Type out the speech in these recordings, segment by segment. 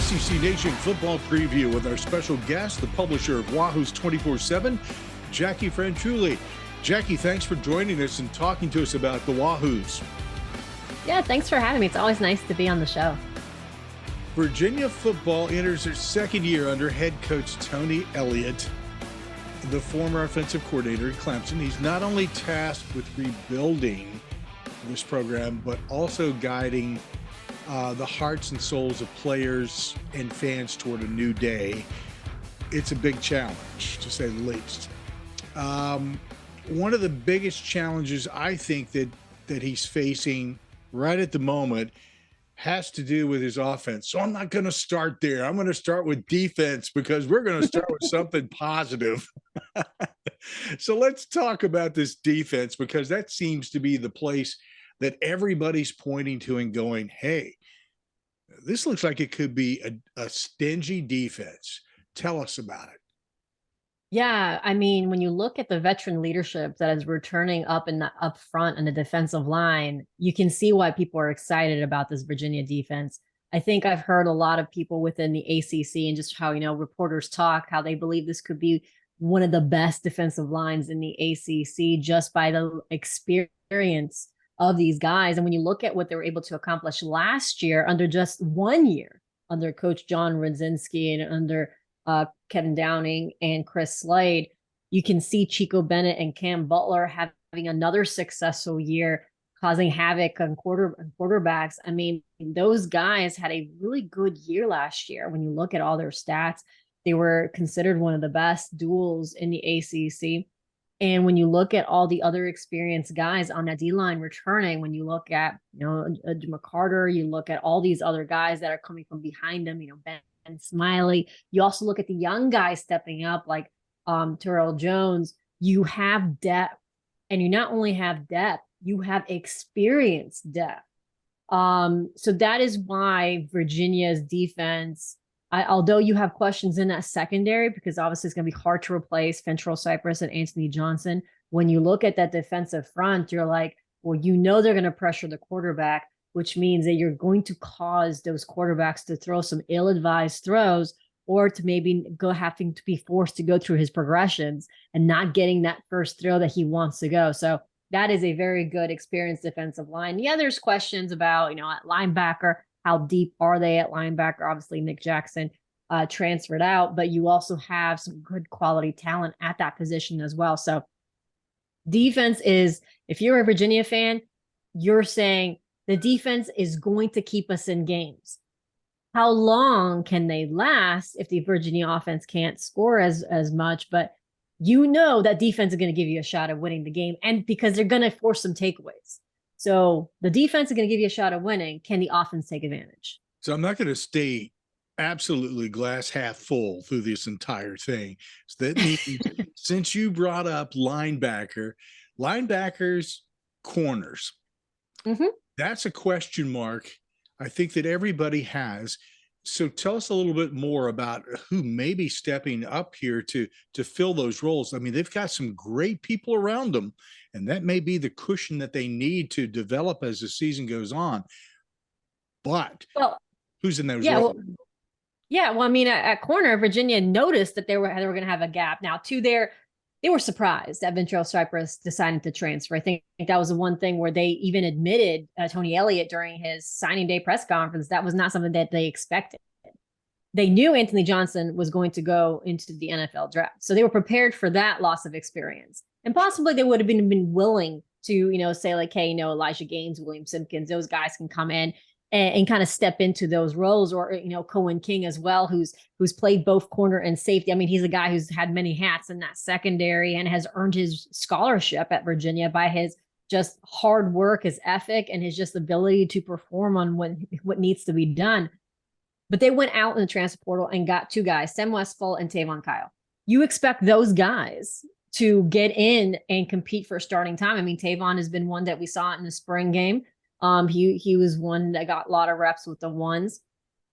ACC Nation football preview with our special guest, the publisher of Wahoos 24/7, Jacquie Franciulli. Jacquie, thanks for joining us and talking to us about the Wahoos. Yeah, thanks for having me. It's always nice to be on the show. Virginia football enters their second year under head coach Tony Elliott, the former offensive coordinator at Clemson. He's not only tasked with rebuilding this program, but also guiding the hearts and souls of players and fans toward a new day. It's a big challenge, to say the least. One of the biggest challenges I think that he's facing right at the moment has to do with his offense. So I'm not going to start there. I'm going to start with defense because we're going to start with something positive. So let's talk about this defense, because that seems to be the place that everybody's pointing to and going, hey, this looks like it could be a stingy defense. Tell us about it. Yeah, I mean, when you look at the veteran leadership that is returning up front in the defensive line, you can see why people are excited about this Virginia defense. I think I've heard a lot of people within the ACC and just how, reporters talk, how they believe this could be one of the best defensive lines in the ACC just by the experience of these guys. And when you look at what they were able to accomplish last year under just 1 year under Coach John Radzinski and under Kevin Downing and Chris Slade, you can see Chico Bennett and Cam Butler having another successful year, causing havoc on quarterbacks. I mean, those guys had a really good year last year. When you look at all their stats, they were considered one of the best duels in the ACC. And when you look at all the other experienced guys on that D-line returning, when you look at, McCarter, you look at all these other guys that are coming from behind them, Ben Smiley. You also look at the young guys stepping up like Terrell Jones. You have depth, and you not only have depth, you have experienced depth. So that is why Virginia's defense, although you have questions in that secondary, because obviously it's going to be hard to replace Fentrell Cypress and Anthony Johnson. When you look at that defensive front, you're like, well, they're going to pressure the quarterback, which means that you're going to cause those quarterbacks to throw some ill-advised throws, or to maybe having to be forced to go through his progressions and not getting that first throw that he wants to go. So that is a very good, experienced defensive line. Yeah, there's questions about, at linebacker, how deep are they at linebacker? Obviously, Nick Jackson transferred out, but you also have some good quality talent at that position as well. So defense is, if you're a Virginia fan, you're saying the defense is going to keep us in games. How long can they last if the Virginia offense can't score as much? But that defense is going to give you a shot at winning the game, and because they're going to force some takeaways. So the defense is going to give you a shot at winning. Can the offense take advantage? So I'm not going to stay absolutely glass half full through this entire thing. So that means, since you brought up linebackers, corners, that's a question mark I think that everybody has. So tell us a little bit more about who may be stepping up here to fill those roles. I mean, they've got some great people around them, and that may be the cushion that they need to develop as the season goes on. But who's in those roles? Well, I mean, at corner, Virginia noticed that they were going to have a gap. Now, they were surprised that Fentrell Cypress decided to transfer. I think that was the one thing where they even admitted Tony Elliott during his signing day press conference. That was not something that they expected. They knew Anthony Johnson was going to go into the NFL draft. So they were prepared for that loss of experience. And possibly they would have been willing to, say like, hey, Elijah Gaines, William Simpkins, those guys can come in and kind of step into those roles, or, Cohen King as well, who's played both corner and safety. I mean, he's a guy who's had many hats in that secondary and has earned his scholarship at Virginia by his just hard work, his ethic, and his just ability to perform on what needs to be done. But they went out in the transfer portal and got two guys, Sam Westfall and Tavon Kyle. You expect those guys to get in and compete for starting time. I mean, Tavon has been one that we saw in the spring game. He was one that got a lot of reps with the ones,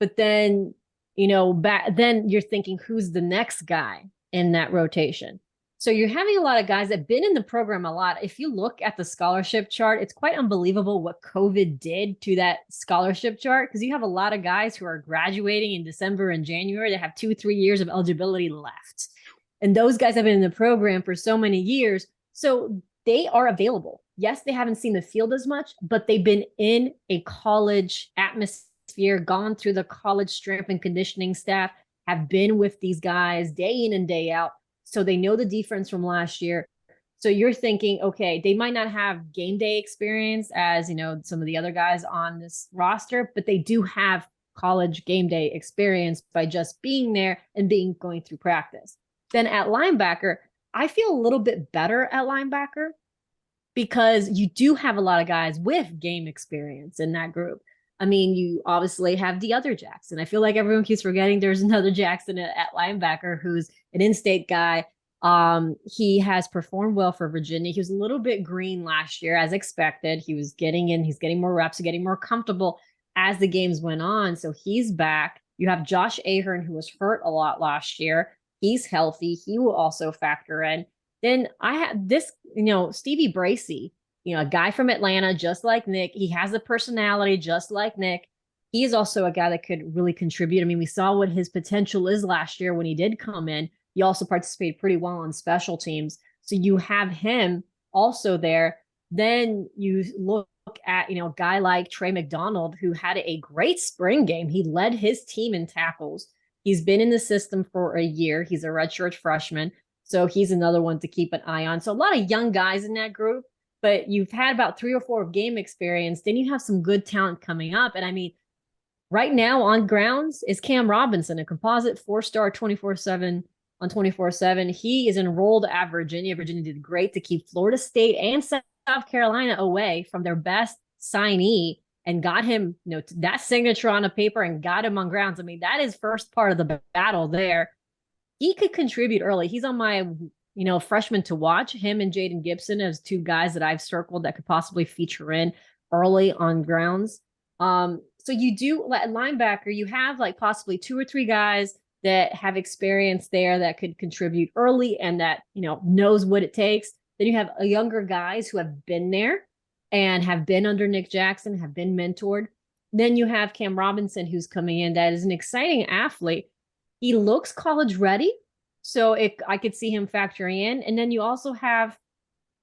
but then, then you're thinking, who's the next guy in that rotation? So you're having a lot of guys that have been in the program a lot. If you look at the scholarship chart, it's quite unbelievable what COVID did to that scholarship chart, because you have a lot of guys who are graduating in December and January that have 2-3 years of eligibility left. And those guys have been in the program for so many years. So they are available. Yes, they haven't seen the field as much, but they've been in a college atmosphere, gone through the college strength and conditioning staff, have been with these guys day in and day out. So they know the defense from last year. So you're thinking, okay, they might not have game day experience as, some of the other guys on this roster, but they do have college game day experience by just being there and going through practice. Then at linebacker, I feel a little bit better at linebacker because you do have a lot of guys with game experience in that group. I mean, you obviously have the other Jackson. I feel like everyone keeps forgetting there's another Jackson at linebacker who's an in-state guy. He has performed well for Virginia. He was a little bit green last year, as expected. He was getting in, he's getting more reps, getting more comfortable as the games went on. So he's back. You have Josh Ahern, who was hurt a lot last year. He's healthy. He will also factor in. Then I have this, Stevie Bracey, a guy from Atlanta, just like Nick. He has a personality just like Nick. He is also a guy that could really contribute. I mean, we saw what his potential is last year when he did come in. He also participated pretty well on special teams. So you have him also there. Then you look at, a guy like Trey McDonald, who had a great spring game. He led his team in tackles. He's been in the system for a year. He's a redshirt freshman. So he's another one to keep an eye on. So a lot of young guys in that group, but you've had about 3 or 4 of game experience. Then you have some good talent coming up. And I mean, right now on grounds is Cam Robinson, a composite 4-star 24/7 on 24/7. He is enrolled at Virginia. Virginia did great to keep Florida State and South Carolina away from their best signee and got him, that signature on a paper and got him on grounds. I mean, that is first part of the battle there. He could contribute early. He's on my, freshman to watch. Him and Jaden Gibson as 2 guys that I've circled that could possibly feature in early on grounds. So you do at linebacker, you have like possibly 2 or 3 guys that have experience there that could contribute early and that, knows what it takes. Then you have younger guys who have been there and have been under Nick Jackson, have been mentored. Then you have Cam Robinson, who's coming in. That is an exciting athlete. He looks college ready. So I could see him factoring in. And then you also have,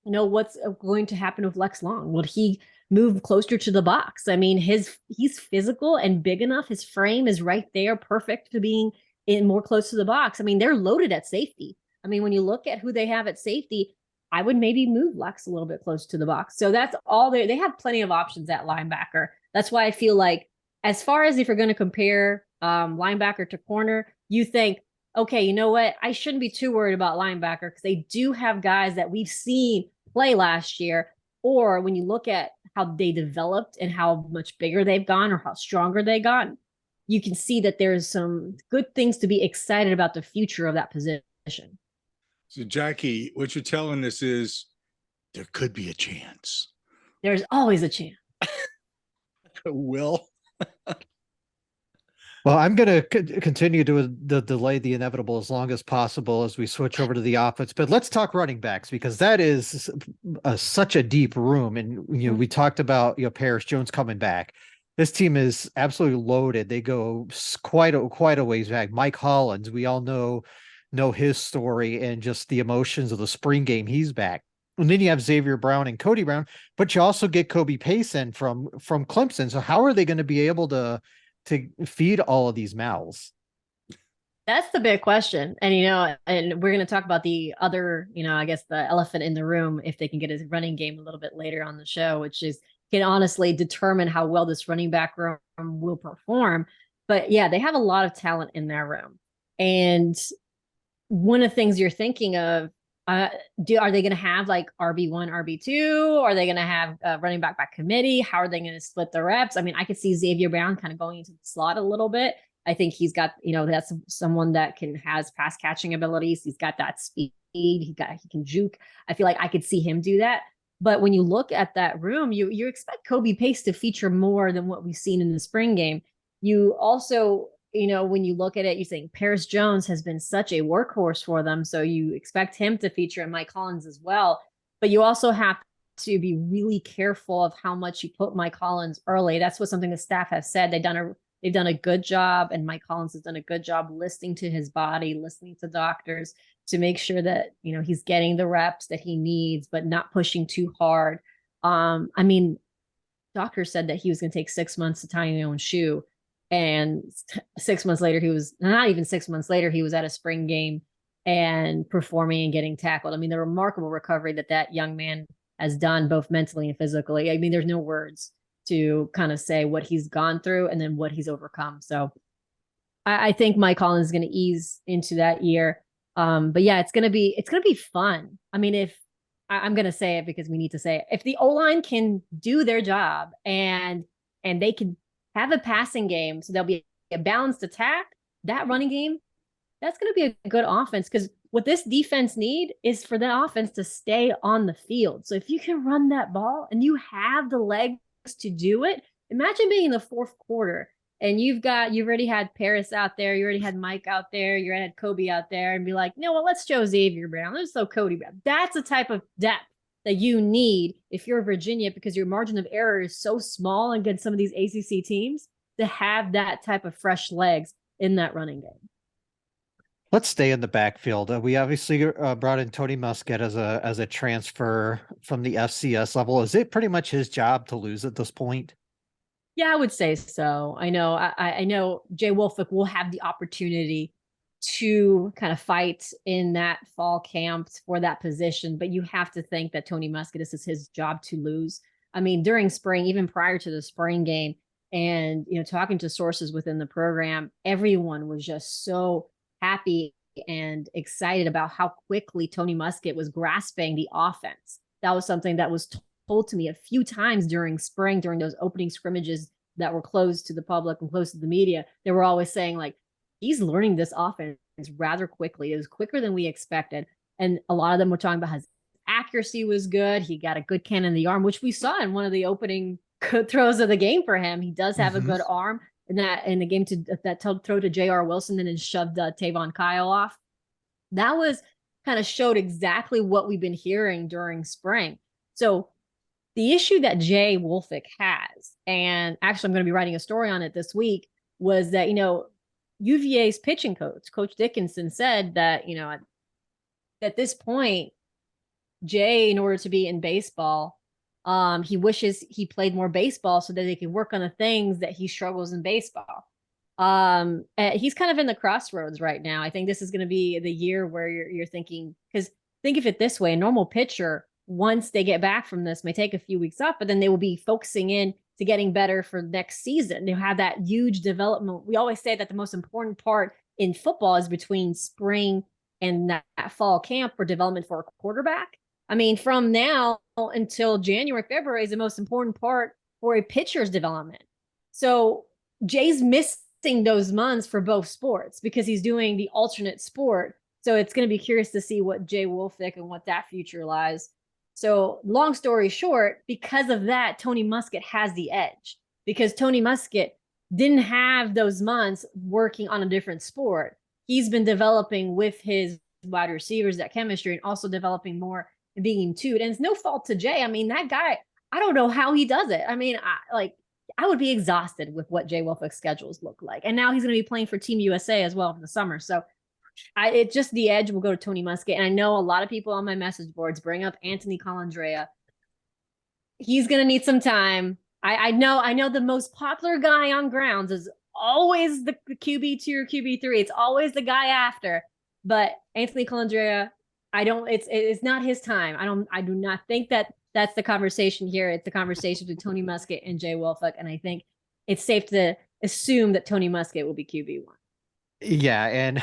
what's going to happen with Lex Long? Will he move closer to the box? I mean, he's physical and big enough. His frame is right there, perfect for being in more close to the box. I mean, they're loaded at safety. I mean, when you look at who they have at safety, I would maybe move Lex a little bit close to the box. So that's all they have plenty of options at linebacker. That's why I feel like as far as if you're going to compare linebacker to corner, you think, okay, you know what? I shouldn't be too worried about linebacker because they do have guys that we've seen play last year. Or when you look at how they developed and how much bigger they've gone or how stronger they got, you can see that there's some good things to be excited about the future of that position. So, Jackie, what you're telling us is there could be a chance. There's always a chance. Will? Well, I'm going to continue to delay the inevitable as long as possible as we switch over to the offense. But let's talk running backs because that is such a deep room. And, we talked about, Paris Jones coming back. This team is absolutely loaded. They go quite a ways back. Mike Hollins, we all know his story and just the emotions of the spring game. He's back. And then you have Xavier Brown and Cody Brown, but you also get Kobe Payson from Clemson. So how are they going to be able to feed all of these mouths? That's the big question. And, and we're going to talk about the other, I guess the elephant in the room, if they can get his running game a little bit later on the show, which is can honestly determine how well this running back room will perform. But yeah, they have a lot of talent in their room. And one of the things you're thinking of, are they going to have like RB1, RB2? Are they going to have a running back by committee? How are they going to split the reps? I mean, I could see Xavier Brown kind of going into the slot a little bit. I think he's got, that's someone that has pass catching abilities. He's got that speed. He can juke. I feel like I could see him do that. But when you look at that room, you expect Kobe Pace to feature more than what we've seen in the spring game. You also, when you look at it, you think Paris Jones has been such a workhorse for them. So you expect him to feature, and Mike Collins as well. But you also have to be really careful of how much you put Mike Collins early. That's what something the staff has said. They've done a good job, and Mike Collins has done a good job listening to his body, listening to doctors to make sure that, he's getting the reps that he needs, but not pushing too hard. I mean, doctor said that he was going to take 6 months to tie his own shoe. And 6 months later, he was not even 6 months later, he was at a spring game and performing and getting tackled. I mean, the remarkable recovery that young man has done, both mentally and physically. I mean, there's no words to kind of say what he's gone through and then what he's overcome. So I think Mike Collins is going to ease into that year. But yeah, it's going to be fun. I mean, if I'm going to say it because we need to say it, if the O-line can do their job and they can have a passing game, so there'll be a balanced attack, that running game, that's going to be a good offense, because what this defense need is for the offense to stay on the field. So if you can run that ball and you have the legs to do it, imagine being in the fourth quarter and you've already had Paris out there, you already had Mike out there, you already had Kobe out there, and be like, let's show Xavier Brown, let's throw Cody Brown. That's the type of depth that you need if you're Virginia, because your margin of error is so small against some of these ACC teams, to have that type of fresh legs in that running game. Let's stay in the backfield. We obviously brought in Tony Muskett as a transfer from the FCS level. Is it pretty much his job to lose at this point? Yeah, I would say so. I know Jay Wolfick will have the opportunity to kind of fight in that fall camp for that position, but you have to think that Tony Muskett, this is his job to lose. I mean, during spring, even prior to the spring game, and talking to sources within the program, everyone was just so happy and excited about how quickly Tony Muskett was grasping the offense. That was something that was told to me a few times during spring, during those opening scrimmages that were closed to the public and closed to the media. They were always saying, like, he's learning this offense rather quickly. It was quicker than we expected. And a lot of them were talking about his accuracy was good. He got a good cannon in the arm, which we saw in one of the opening throws of the game for him. He does have a good arm. And that in the game throw to J.R. Wilson and then shoved Tavon Kyle off. That was kind of showed exactly what we've been hearing during spring. So the issue that Jay Wolfick has, and actually I'm going to be writing a story on it this week, was that, UVA's pitching Coach Dickinson, said that, at this point, Jay, in order to be in baseball, he wishes he played more baseball so that they can work on the things that he struggles in baseball. He's kind of in the crossroads right now. I think this is going to be the year where you're thinking, because think of it this way, a normal pitcher, once they get back from this, may take a few weeks off, but then they will be focusing in to getting better for next season. They'll have that huge development. We always say that the most important part in football is between spring and that fall camp for development for a quarterback. I mean, from now until January, February is the most important part for a pitcher's development. So Jay's missing those months for both sports because he's doing the alternate sport. So it's going to be curious to see what Jay Wolfick and what that future lies. So long story short, because of that, Tony Muskett has the edge, because Tony Muskett didn't have those months working on a different sport. He's been developing with his wide receivers, that chemistry, and also developing more and being in tune. And it's no fault to Jay. I mean, that guy, I don't know how he does it. I mean, I would be exhausted with what Jay Wolfick's schedules look like. And now he's going to be playing for Team USA as well in the summer. So it's just the edge will go to Tony Muskett. And I know a lot of people on my message boards bring up Anthony Colandrea. He's going to need some time. I know the most popular guy on grounds is always the QB2 or QB3. It's always the guy after. But Anthony Colandrea, it's not his time. I do not think that's the conversation here. It's the conversation between Tony Muskett and Jay Wolfick. And I think it's safe to assume that Tony Muskett will be QB1. Yeah, and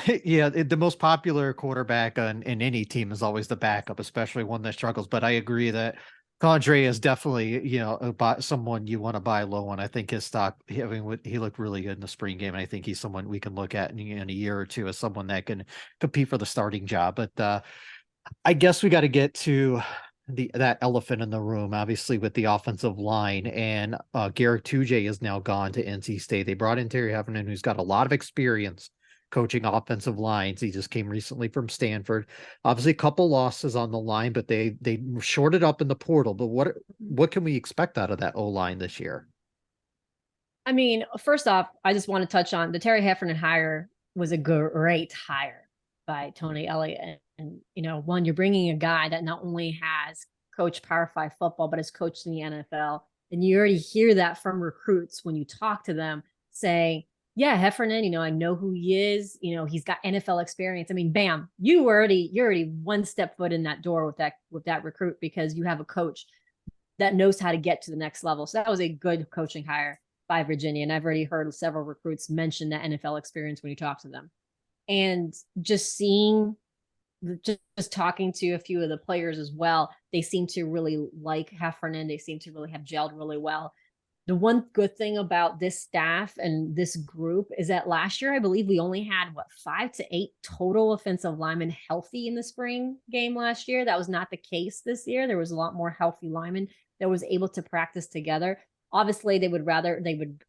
the most popular quarterback in any team is always the backup, especially one that struggles. But I agree that Colandrea is definitely, someone you want to buy low on. I think his stock, he looked really good in the spring game, and I think he's someone we can look at in a year or two as someone that can compete for the starting job. But I guess we got to get to that elephant in the room, obviously with the offensive line, and Garrett Tujay is now gone to NC State. They brought in Terry Heffernan, who's got a lot of experience coaching offensive lines. He just came recently from Stanford. Obviously, a couple losses on the line, but they shorted up in the portal. But what can we expect out of that O-line this year? I mean, first off, I just want to touch on the Terry Heffernan hire was a great hire by Tony Elliott. And one, you're bringing a guy that not only has coached Power 5 football, but has coached in the NFL. And you already hear that from recruits when you talk to them saying, yeah, Heffernan, I know who he is. He's got NFL experience. I mean, bam, you're already one step foot in that door with that recruit, because you have a coach that knows how to get to the next level. So that was a good coaching hire by Virginia. And I've already heard several recruits mention that NFL experience when you talk to them. And just talking to a few of the players as well, they seem to really like Heffernan. They seem to really have gelled really well. The one good thing about this staff and this group is that last year, I believe we only had 5 to 8 total offensive linemen healthy in the spring game last year. That was not the case this year. There was a lot more healthy linemen that was able to practice together. Obviously, they would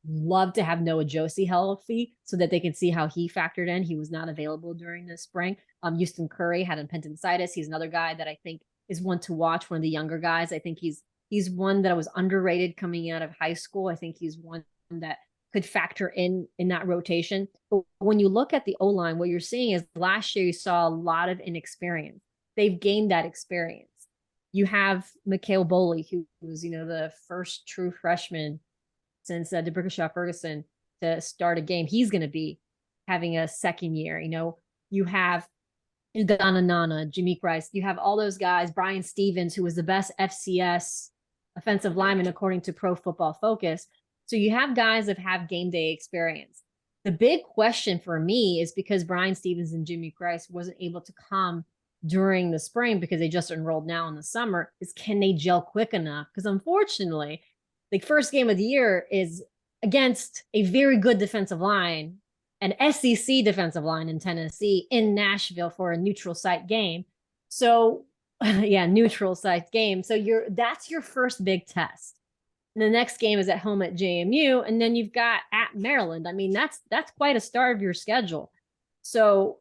love to have Noah Josie healthy so that they can see how he factored in. He was not available during the spring. Houston Curry had appendicitis. He's another guy that I think is one to watch, one of the younger guys. I think he's one that was underrated coming out of high school. I think he's one that could factor in that rotation. But when you look at the O-line, what you're seeing is last year you saw a lot of inexperience. They've gained that experience. You have Mikhail Boley, who was, the first true freshman since DeBrickashaw Ferguson to start a game. He's going to be having a second year. You have Nana, Jimmy Rice. You have all those guys. Brian Stevens, who was the best FCS offensive lineman according to Pro Football Focus. So you have guys that have game day experience. The big question for me is, because Brian Stevens and Jimmy Rice wasn't able to come during the spring because they just enrolled now in the summer, is can they gel quick enough? Because unfortunately, the first game of the year is against a very good defensive line, an SEC defensive line in Tennessee, in Nashville for a neutral site game. So yeah, neutral site game. So that's your first big test. And the next game is at home at JMU, and then you've got at Maryland. I mean, that's quite a start of your schedule. So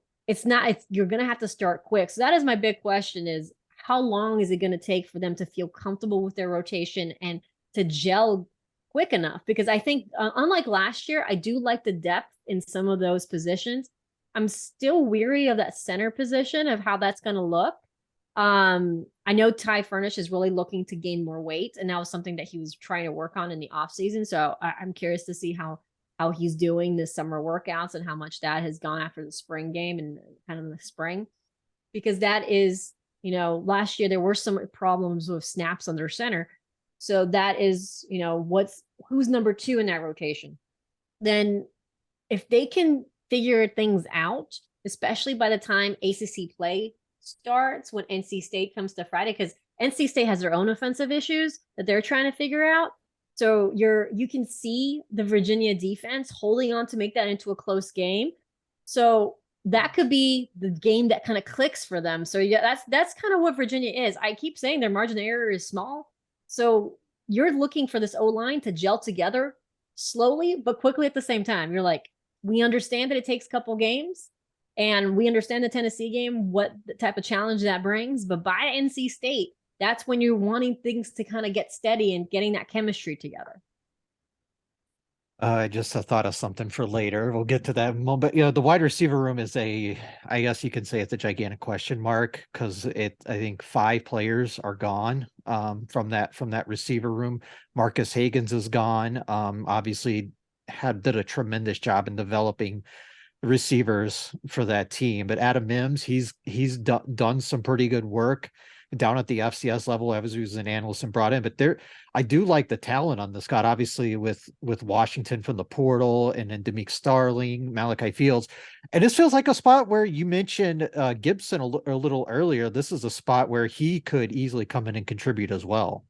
you're going to have to start quick. So that is my big question, is how long is it going to take for them to feel comfortable with their rotation and to gel quick enough? Because I think unlike last year, I do like the depth in some of those positions. I'm still weary of that center position, of how that's going to look. I know Ty Furnish is really looking to gain more weight, and that was something that he was trying to work on in the offseason. So I'm curious to see how he's doing this summer workouts and how much that has gone after the spring game and kind of the spring, because that is, last year there were some problems with snaps under center. So that is, who's number 2 in that rotation. Then if they can figure things out, especially by the time ACC play starts, when NC State comes to Friday, because NC State has their own offensive issues that they're trying to figure out. So you can see the Virginia defense holding on to make that into a close game. So that could be the game that kind of clicks for them. So yeah, that's kind of what Virginia is. I keep saying their margin of error is small. So you're looking for this O-line to gel together slowly but quickly at the same time. You're like, we understand that it takes a couple games, and we understand the Tennessee game, what the type of challenge that brings. But by NC State, that's when you're wanting things to kind of get steady and getting that chemistry together. I just thought of something for later. We'll get to that moment. The wide receiver room is I guess you can say it's a gigantic question mark, because I think 5 players are gone from that receiver room. Marcus Hagans is gone. Obviously did a tremendous job in developing receivers for that team. But Adam Mims, he's done some pretty good work down at the FCS level, as he was an analyst and brought in. But I do like the talent on the Scott, obviously with Washington from the portal, and then Demick Starling, Malachi Fields. And this feels like a spot where you mentioned Gibson a little earlier. This is a spot where he could easily come in and contribute as well.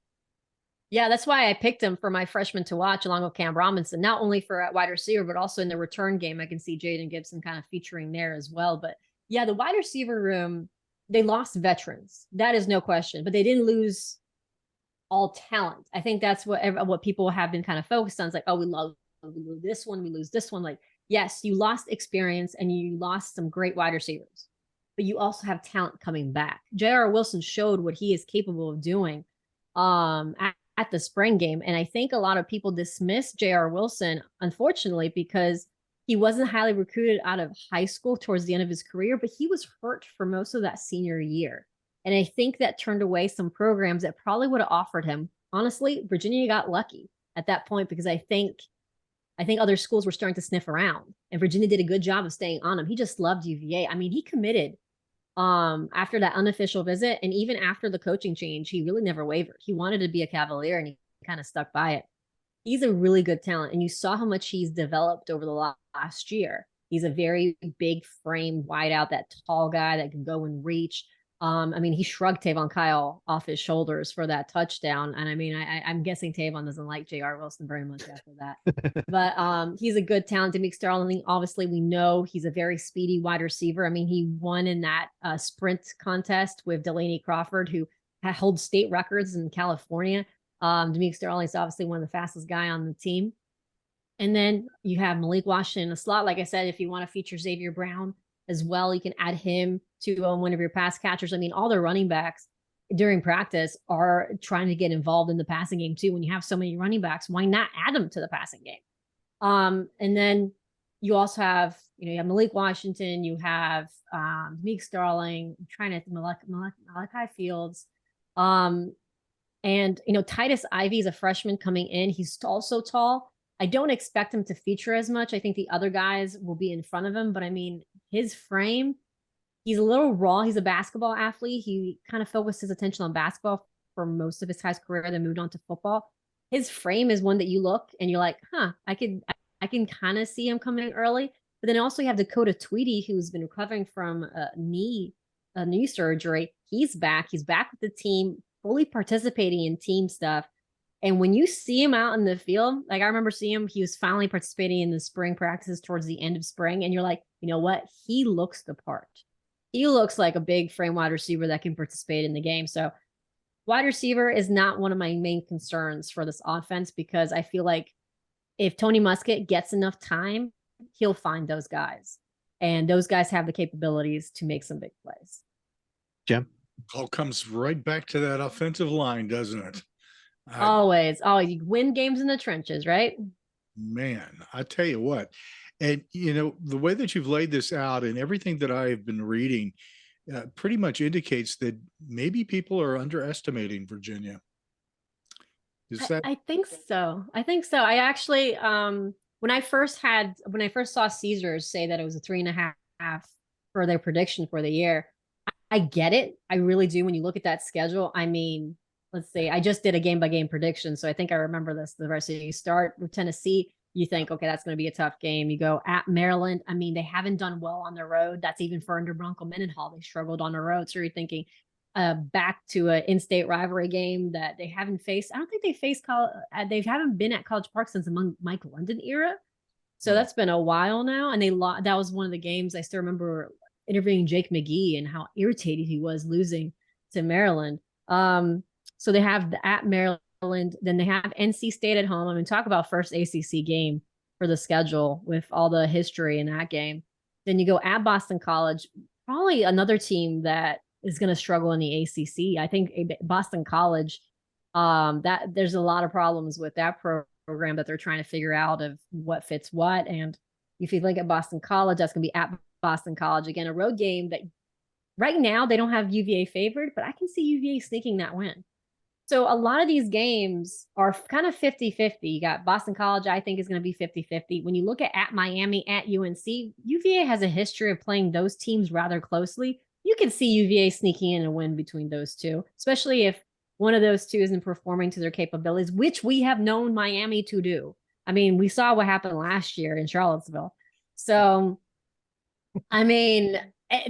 Yeah, that's why I picked him for my freshman to watch along with Cam Robinson, not only for wide receiver, but also in the return game. I can see Jaden Gibson kind of featuring there as well. But yeah, the wide receiver room, they lost veterans. That is no question, but they didn't lose all talent. I think that's what people have been kind of focused on. It's like, oh, we lose this one, we lose this one. Like, yes, you lost experience and you lost some great wide receivers, but you also have talent coming back. J.R. Wilson showed what he is capable of doing at the spring game. And I think a lot of people dismiss J.R. Wilson, unfortunately, because he wasn't highly recruited out of high school towards the end of his career, but he was hurt for most of that senior year. And I think that turned away some programs that probably would have offered him. Honestly, Virginia got lucky at that point because I think other schools were starting to sniff around, and Virginia did a good job of staying on him. He just loved UVA. I mean, he committed after that unofficial visit, and even after the coaching change, he really never wavered. He wanted to be a Cavalier, and he kind of stuck by it. He's a really good talent, and you saw how much he's developed over the last year. He's a very big frame wideout, that tall guy that can go and reach. I mean, he shrugged Tavon Kyle off his shoulders for that touchdown. And I mean, I'm guessing Tavon doesn't like J.R. Wilson very much after that. But he's a good talent. Demeek Sterling, obviously, we know he's a very speedy wide receiver. I mean, he won in that sprint contest with Delaney Crawford, who holds state records in California. Demeek Sterling is obviously one of the fastest guy on the team. And then you have Malik Washington in a slot. Like I said, if you want to feature Xavier Brown as well, you can add him to one of your pass catchers. I mean, all the running backs during practice are trying to get involved in the passing game too. When you have so many running backs, why not add them to the passing game? And then you also have, you have Malik Washington, you have Demeek Sterling, I'm trying to Malachi Fields, and Titus Ivy is a freshman coming in. He's also tall. I don't expect him to feature as much. I think the other guys will be in front of him, but I mean, his frame, he's a little raw. He's a basketball athlete. He kind of focused his attention on basketball for most of his high school career, then moved on to football. His frame is one that you look and you're like, I can kind of see him coming early. But then also you have Dakota Tweedy, who's been recovering from a knee surgery. He's back. He's back with the team, fully participating in team stuff. And when you see him out in the field, like I remember seeing him, he was finally participating in the spring practices towards the end of spring. And you're like, you know what? He looks the part. He looks like a big frame wide receiver that can participate in the game. So wide receiver is not one of my main concerns for this offense, because I feel like if Tony Muskett gets enough time, he'll find those guys. And those guys have the capabilities to make some big plays. Jim? All comes right back to that offensive line, doesn't it? Always. You win games in the trenches, right? Man, I tell you what. And, the way that you've laid this out and everything that I have been reading pretty much indicates that maybe people are underestimating Virginia. I think so. I actually, when I first saw Caesars say that it was a 3.5 for their prediction for the year, I get it. I really do. When you look at that schedule, I mean, let's see, I just did a game by game prediction. So I think I remember this. The rest of you start with Tennessee. You think, okay, that's going to be a tough game. You go at Maryland. I mean, they haven't done well on the road. That's even for under Bronco Mendenhall. They struggled on the road. So you're thinking back to an in-state rivalry game that they haven't faced. I don't think they haven't been at College Park since the Mike London era. So that's been a while now. And that was one of the games I still remember interviewing Jake McGee and how irritated he was losing to Maryland. So they have at Maryland, then they have NC State at home. I mean, talk about first ACC game for the schedule with all the history in that game. Then you go at Boston College, probably another team that is going to struggle in the ACC. I think Boston College, that there's a lot of problems with that program that they're trying to figure out of what fits what. And if you look at Boston College, that's going to be at Boston College. Again, a road game that right now they don't have UVA favored, but I can see UVA sneaking that win. So a lot of these games are kind of 50-50. You got Boston College, I think, is going to be 50-50. When you look at Miami, at UNC, UVA has a history of playing those teams rather closely. You can see UVA sneaking in a win between those two, especially if one of those two isn't performing to their capabilities, which we have known Miami to do. I mean, we saw what happened last year in Charlottesville. So, I mean,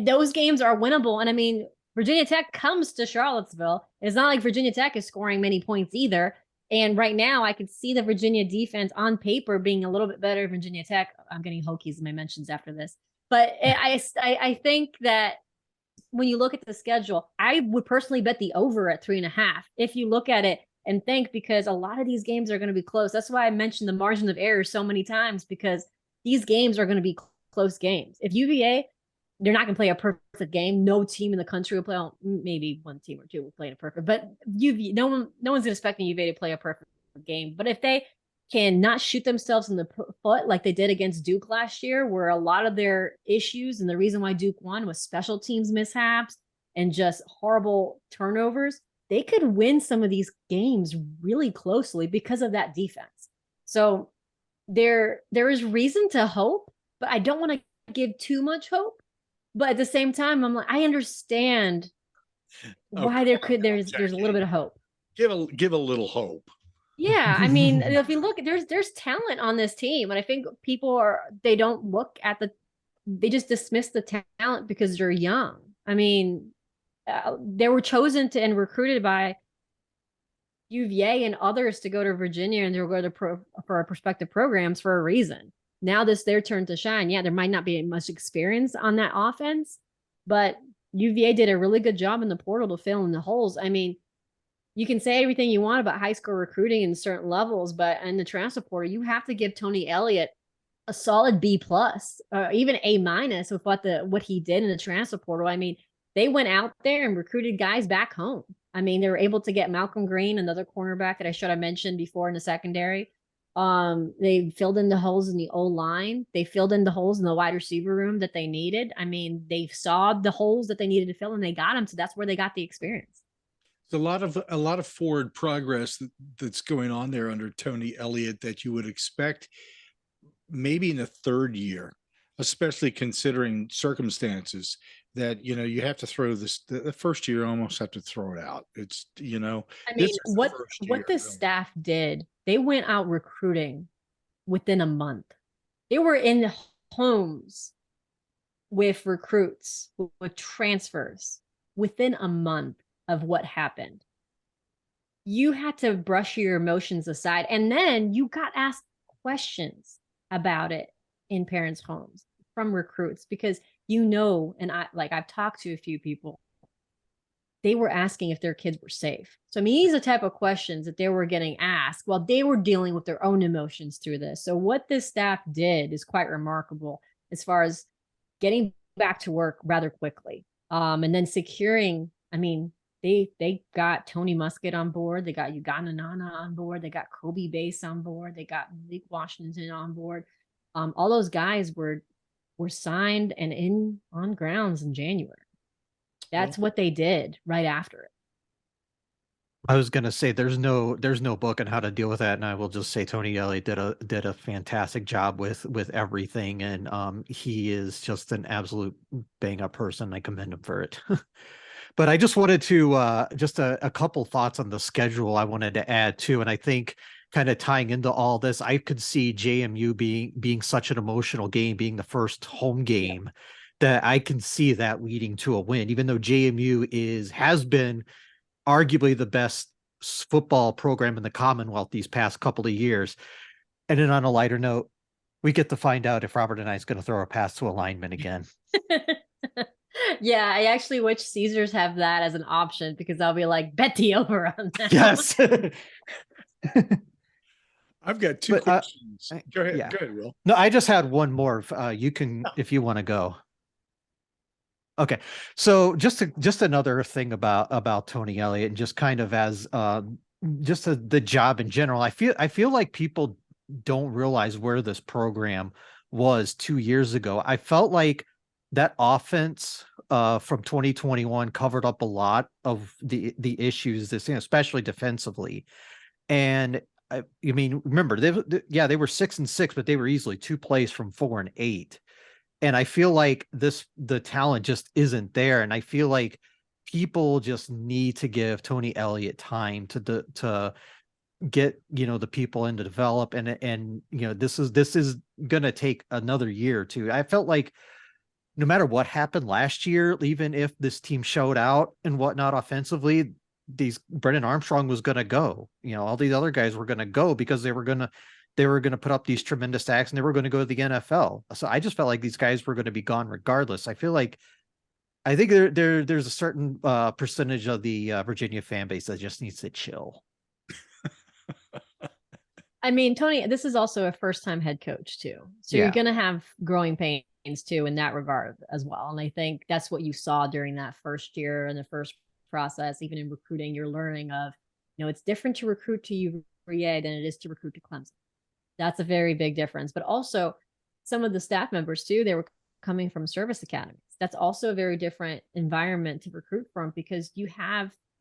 those games are winnable. And I mean, Virginia Tech comes to Charlottesville. It's not like Virginia Tech is scoring many points either. And right now, I could see the Virginia defense on paper being a little bit better than Virginia Tech. I'm getting Hokies in my mentions after this. But I think that when you look at the schedule, I would personally bet the over at 3.5. If you look at it and think, because a lot of these games are going to be close. That's why I mentioned the margin of error so many times, because these games are going to be close games. If UVA, they're not going to play a perfect game. No team in the country will play. Maybe one team or two will play a perfect, but no one's expecting UVA to play a perfect game. But if they can not shoot themselves in the foot like they did against Duke last year, where a lot of their issues and the reason why Duke won was special teams mishaps and just horrible turnovers, they could win some of these games really closely because of that defense. So there is reason to hope, but I don't want to give too much hope. But at the same time, I'm like, I understand why there's a little bit of hope. Give a little hope. Yeah, I mean, if you look, there's talent on this team, and I think they don't look at they just dismiss the talent because they're young. I mean, they were chosen to and recruited by UVA and others to go to Virginia, and they'll go to for prospective programs for a reason. Now this their turn to shine. Yeah, there might not be much experience on that offense, but UVA did a really good job in the portal to fill in the holes. I mean, you can say everything you want about high school recruiting in certain levels, but in the transfer portal, you have to give Tony Elliott a solid B plus, even A minus with what he did in the transfer portal. I mean, they went out there and recruited guys back home. I mean, they were able to get Malcolm Green, another cornerback that I should have mentioned before in the secondary. They filled in the holes in the O-line. They filled in the holes in the wide receiver room that they needed. I mean, they saw the holes that they needed to fill and they got them. So that's where they got the experience. It's a lot of forward progress that's going on there under Tony Elliott that you would expect maybe in the third year, especially considering circumstances that, you have to throw the first year, almost have to throw it out. It's, I mean, what this staff did, they went out recruiting within a month. They were in homes with recruits, with transfers within a month of what happened. You had to brush your emotions aside, and then you got asked questions about it in parents' homes from recruits, because and I've talked to a few people, they were asking if their kids were safe. So I mean, these are the type of questions that they were getting asked while they were dealing with their own emotions through this. So what this staff did is quite remarkable as far as getting back to work rather quickly. And then securing, I mean, they got Tony Muskett on board. They got Uganda Nana on board. They got Kobe Bass on board. They got Malik Washington on board. All those guys were signed and on grounds in January. That's what they did right after it. I was going to say there's no book on how to deal with that, and I will just say Tony Elliott did a fantastic job with everything, and he is just an absolute bang up person. I commend him for it. But I just wanted to just a couple thoughts on the schedule I wanted to add too, and I think kind of tying into all this, I could see JMU being such an emotional game, being the first home game, that I can see that leading to a win, even though JMU has been arguably the best football program in the Commonwealth these past couple of years. And then on a lighter note, we get to find out if Robert and I is going to throw a pass to a lineman again. Yeah, I actually wish Caesars have that as an option, because I'll be like, bet the over on that. Yes. I've got two questions. Go ahead. Yeah. Go ahead, Will. No, I just had one more. You can, if you want to go. Okay. So just another thing about Tony Elliott, and just kind of as the job in general, I feel like people don't realize where this program was 2 years ago. I felt like that offense from 2021 covered up a lot of the issues, especially defensively. And I mean, remember, they were 6-6, but they were easily 2 plays from 4-8. And I feel like the talent just isn't there. And I feel like people just need to give Tony Elliott time to get, the people in to develop. And this is going to take another year or two. I felt like no matter what happened last year, even if this team showed out and whatnot offensively, Brennan Armstrong was going to go, all these other guys were going to go, because they were going to put up these tremendous stats and they were going to go to the NFL. So I just felt like these guys were going to be gone regardless. I feel like I think there's a certain percentage of the Virginia fan base that just needs to chill. I mean, Tony, this is also a first-time head coach too. So Yeah. you're going to have growing pains too in that regard as well. And I think that's what you saw during that first year and the first process, even in recruiting, you're learning of, it's different to recruit to UVA than it is to recruit to Clemson. That's a very big difference. But also some of the staff members too, they were coming from service academies. That's also a very different environment to recruit from, because you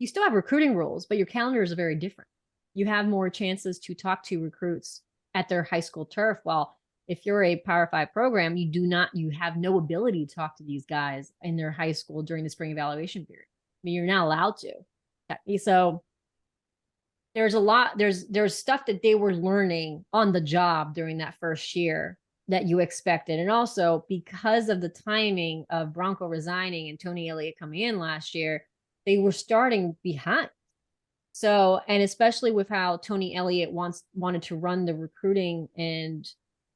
still have recruiting rules, but your calendars are very different. You have more chances to talk to recruits at their high school turf. While if you're a Power 5 program, you have no ability to talk to these guys in their high school during the spring evaluation period. I mean, you're not allowed to. So there's stuff that they were learning on the job during that first year that you expected. And also because of the timing of Bronco resigning and Tony Elliott coming in last year, they were starting behind. So, and especially with how Tony Elliott wanted to run the recruiting and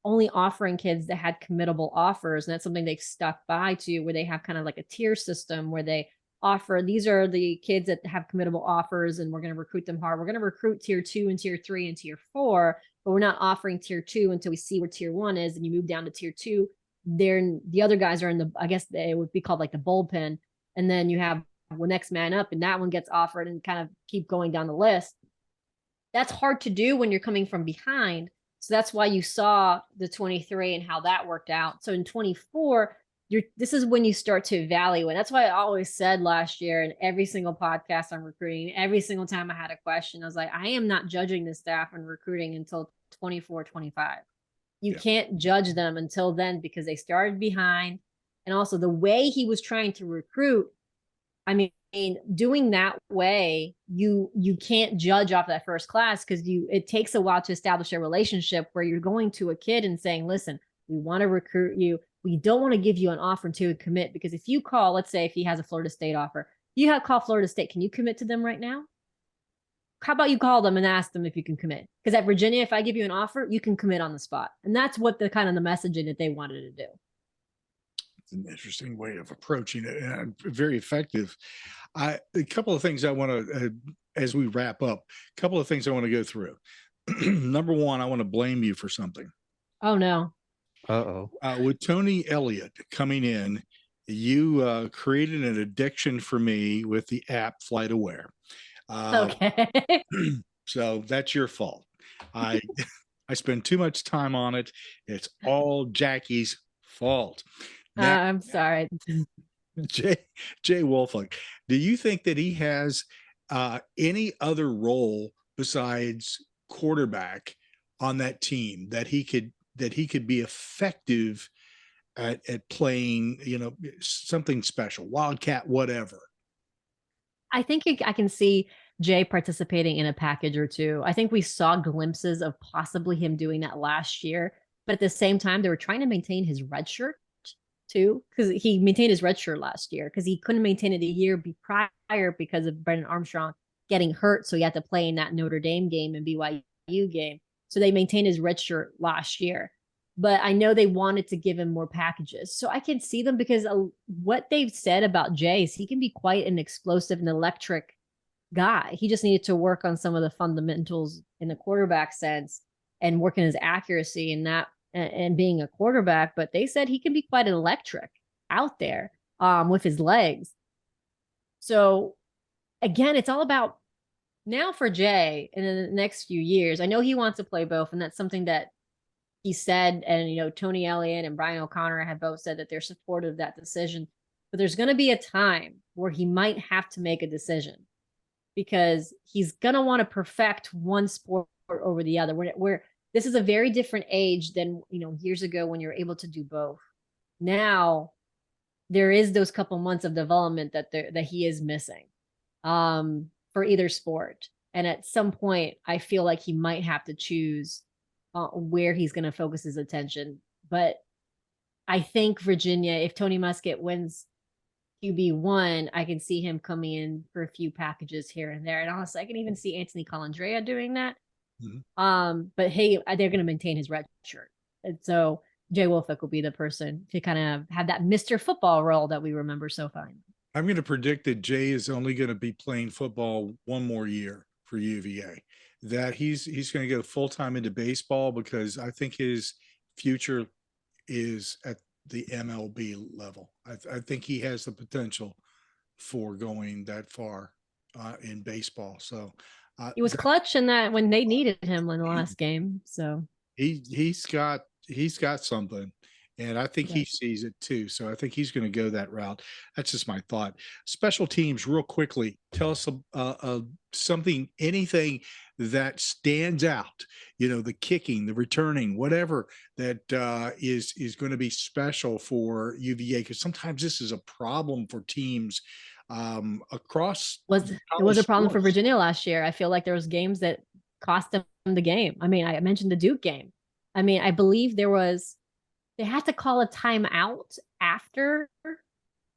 only offering kids that had committable offers. And that's something they've stuck by to, where they have kind of like a tier system where they offer, these are the kids that have committable offers and we're going to recruit them hard. We're going to recruit tier 2 and tier 3 and tier 4, but we're not offering tier 2 until we see where tier 1 is. And you move down to tier 2. The other guys are in the, I guess it would be called like the bullpen. And then you have the next man up and that one gets offered, and kind of keep going down the list. That's hard to do when you're coming from behind. So that's why you saw the 23 and how that worked out. So in 24, this is when you start to evaluate. That's why I always said last year in every single podcast on recruiting, every single time I had a question, I was like, I am not judging the staff on recruiting until 24, 25. You can't judge them until then, because they started behind. And also the way he was trying to recruit, I mean, doing that way, you can't judge off that first class, because it takes a while to establish a relationship where you're going to a kid and saying, listen, we want to recruit you. We don't want to give you an offer until you commit, because if you call, let's say if he has a Florida State offer, you have called Florida State. Can you commit to them right now? How about you call them and ask them if you can commit? Because at Virginia, if I give you an offer, you can commit on the spot. And that's what the kind of the messaging that they wanted to do. It's an interesting way of approaching it, and very effective. A couple of things I want to, as we wrap up, a couple of things I want to go through. Number one, I want to blame you for something. Oh, no. Uh-oh. With Tony Elliott coming in, you created an addiction for me with the app Flight Aware. Okay. So that's your fault. I spend too much time on it. It's all Jackie's fault. Now, I'm sorry. Jay Wolfling, do you think that he has any other role besides quarterback on that team that he could be effective at playing, something special, Wildcat, whatever? I think I can see Jay participating in a package or two. I think we saw glimpses of possibly him doing that last year, but at the same time, they were trying to maintain his red shirt too, because he maintained his red shirt last year because he couldn't maintain it a year prior because of Brennan Armstrong getting hurt. So he had to play in that Notre Dame game and BYU game. So they maintained his red shirt last year. But I know they wanted to give him more packages. So I can see them, because what they've said about Jay is he can be quite an explosive and electric guy. He just needed to work on some of the fundamentals in the quarterback sense and working his accuracy in that and being a quarterback. But they said he can be quite electric out there with his legs. So again, it's all about now for Jay in the next few years. I know he wants to play both, and that's something that he said, and Tony Elliott and Brian O'Connor have both said that they're supportive of that decision. But there's going to be a time where he might have to make a decision, because he's going to want to perfect one sport over the other. Where this is a very different age than years ago when you're able to do both. Now there is those couple months of development that he is missing for either sport. And at some point, I feel like he might have to choose where he's going to focus his attention. But I think Virginia, if Tony Muskett wins QB1, I can see him coming in for a few packages here and there. And honestly, I can even see Anthony Colandrea doing that. Mm-hmm. But hey, they're going to maintain his red shirt. And so Jay Wolfick will be the person to kind of have that Mr. Football role that we remember so fine. I'm going to predict that Jay is only going to be playing football one more year for UVA. That he's going to go full time into baseball, because I think his future is at the MLB level. I think he has the potential for going that far in baseball. So He was clutch in that when they needed him in the last game. So he's got something, and I think he sees it too. So I think he's going to go that route. That's just my thought. Special teams, real quickly, tell us something, anything that stands out. You know, the kicking, the returning, whatever that is going to be special for UVA, because sometimes this is a problem for teams across. It was a problem for Virginia last year. I feel like there was games that cost them the game. I mean, I mentioned the Duke game. I mean, I believe they had to call a timeout after,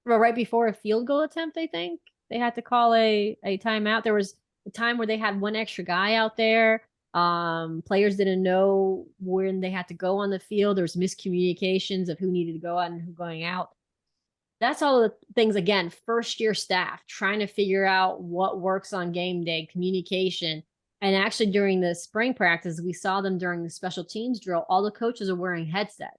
well, right before a field goal attempt. I think they had to call a timeout. There was a time where they had one extra guy out there. Players didn't know when they had to go on the field. There was miscommunications of who needed to go out and who going out. That's all the things, again, first year staff trying to figure out what works on game day, communication. And actually during the spring practice, we saw them during the special teams drill, all the coaches are wearing headsets.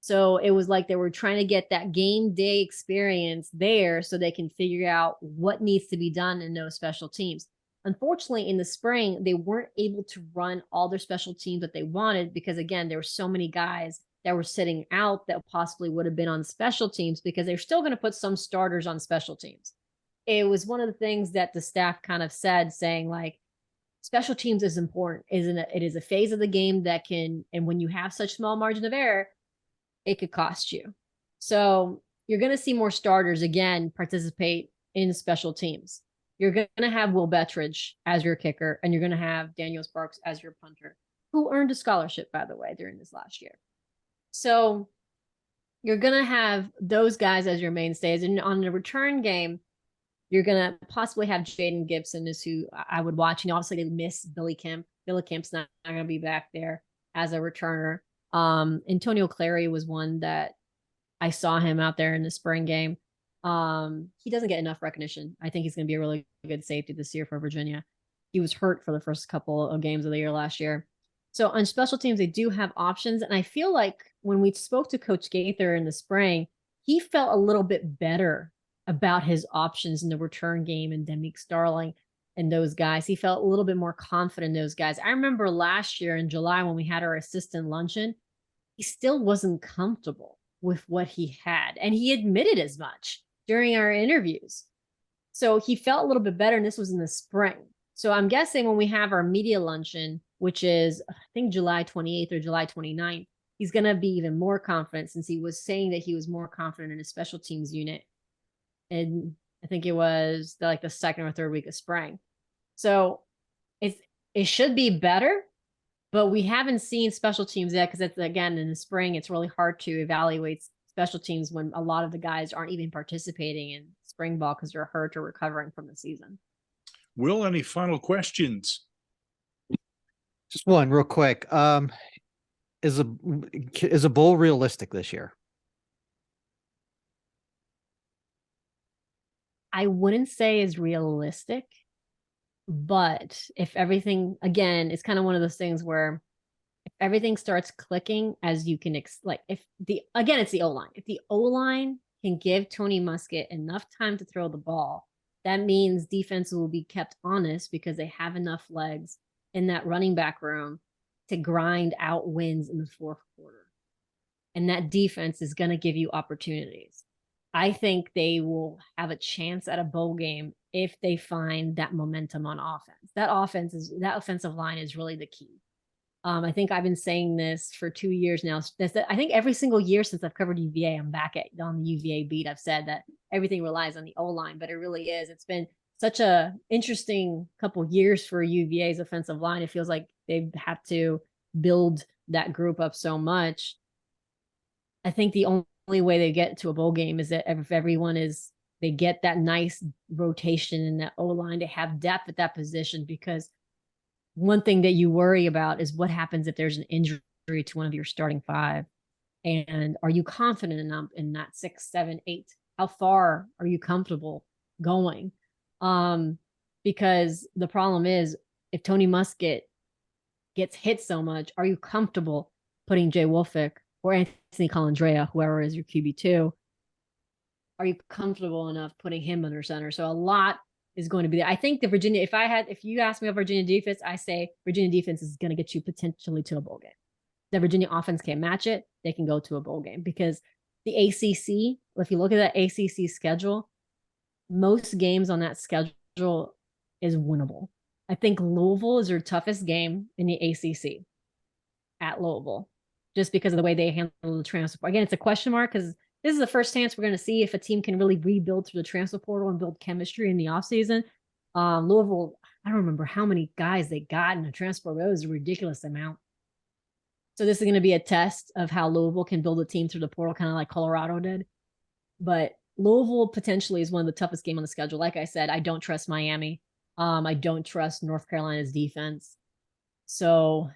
So it was like they were trying to get that game day experience there so they can figure out what needs to be done in those special teams. Unfortunately, in the spring, they weren't able to run all their special teams that they wanted because, again, there were so many guys that were sitting out that possibly would have been on special teams because they're still going to put some starters on special teams. It was one of the things that the staff kind of said, saying like, special teams is important, isn't it? It is a phase of the game that can, and when you have such small margin of error, it could cost you. So you're going to see more starters again participate in special teams. You're going to have Will Bettridge as your kicker, and you're going to have Daniel Sparks as your punter, who earned a scholarship, by the way, during this last year. So you're going to have those guys as your mainstays. And on the return game, you're going to possibly have Jaden Gibson is who I would watch. You know, obviously they miss Billy Kemp. Billy Kemp's not going to be back there as a returner. Antonio Clary was one that I saw him out there in the spring game. He doesn't get enough recognition. I think he's going to be a really good safety this year for Virginia. He was hurt for the first couple of games of the year last year. So on special teams, they do have options. And I feel like when we spoke to Coach Gaither in the spring, he felt a little bit better about his options in the return game and Demick Starling and those guys. He felt a little bit more confident in those guys. I remember last year in July when we had our assistant luncheon, he still wasn't comfortable with what he had. And he admitted as much during our interviews. So he felt a little bit better, and this was in the spring. So I'm guessing when we have our media luncheon, which is, I think, July 28th or July 29th, he's going to be even more confident, since he was saying that he was more confident in his special teams unit. And I think it was the second or third week of spring. So it should be better, but we haven't seen special teams yet, because it's, again, in the spring, it's really hard to evaluate special teams when a lot of the guys aren't even participating in spring ball because they're hurt or recovering from the season. Will, any final questions? Just one real quick. Is a bowl realistic this year? I wouldn't say is realistic, but if everything, again, it's kind of one of those things where if everything starts clicking as you can, it's the O-line. If the O-line can give Tony Muskett enough time to throw the ball, that means defense will be kept honest because they have enough legs in that running back room to grind out wins in the fourth quarter. And that defense is going to give you opportunities. I think they will have a chance at a bowl game if they find that momentum on offense. That offensive line is really the key. I think I've been saying this for 2 years now. I think every single year since I've covered UVA, I'm back on the UVA beat. I've said that everything relies on the O-line, but it really is. It's been such a interesting couple years for UVA's offensive line. It feels like they have to build that group up so much. I think the only way they get to a bowl game is that if they get that nice rotation in that O-line to have depth at that position, because one thing that you worry about is what happens if there's an injury to one of your starting five. And are you confident enough in that 6, 7, 8? How far are you comfortable going? Because the problem is, if Tony Muskett gets hit so much, are you comfortable putting Jay Wolfick or Anthony Colandrea, whoever is your QB2? Are you comfortable enough putting him under center? So a lot is going to be there. I think the Virginia, if you ask me about Virginia defense, I say Virginia defense is going to get you potentially to a bowl game. The Virginia offense can't match it. They can go to a bowl game because the ACC, if you look at that ACC schedule, most games on that schedule is winnable. I think Louisville is your toughest game in the ACC at Louisville, just because of the way they handle the transfer. Again, it's a question mark because this is the first chance we're going to see if a team can really rebuild through the transfer portal and build chemistry in the offseason. Louisville, I don't remember how many guys they got in the transfer, but it was a ridiculous amount. So this is going to be a test of how Louisville can build a team through the portal, kind of like Colorado did. But Louisville potentially is one of the toughest games on the schedule. Like I said, I don't trust Miami. I don't trust North Carolina's defense. So,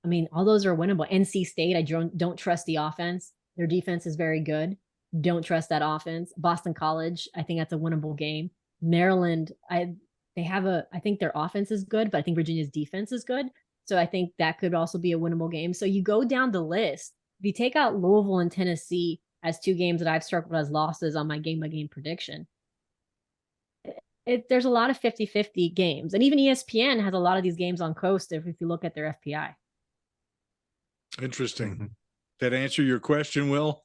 I mean, all those are winnable. NC State, I don't trust the offense. Their defense is very good. Don't trust that offense. Boston College, I think that's a winnable game. Maryland, I think their offense is good, but I think Virginia's defense is good. So I think that could also be a winnable game. So you go down the list. If you take out Louisville and Tennessee as two games that I've circled as losses on my game-by-game prediction, there's a lot of 50-50 games. And even ESPN has a lot of these games on coast if you look at their FPI. Interesting. Mm-hmm. That answer your question, Will?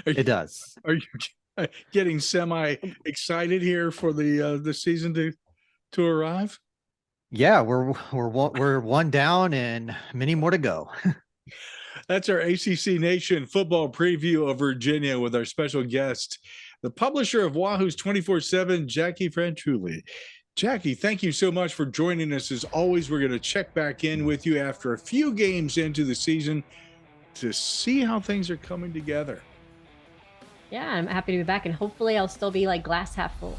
It does. Are you getting semi-excited here for the season to arrive? Yeah, we're one down and many more to go. That's our ACC Nation football preview of Virginia with our special guest, the publisher of Wahoos 24/7, Jacquie Franciulli. Jacquie, thank you so much for joining us. As always, we're going to check back in with you after a few games into the season to see how things are coming together. Yeah, I'm happy to be back, and hopefully I'll still be like glass half full.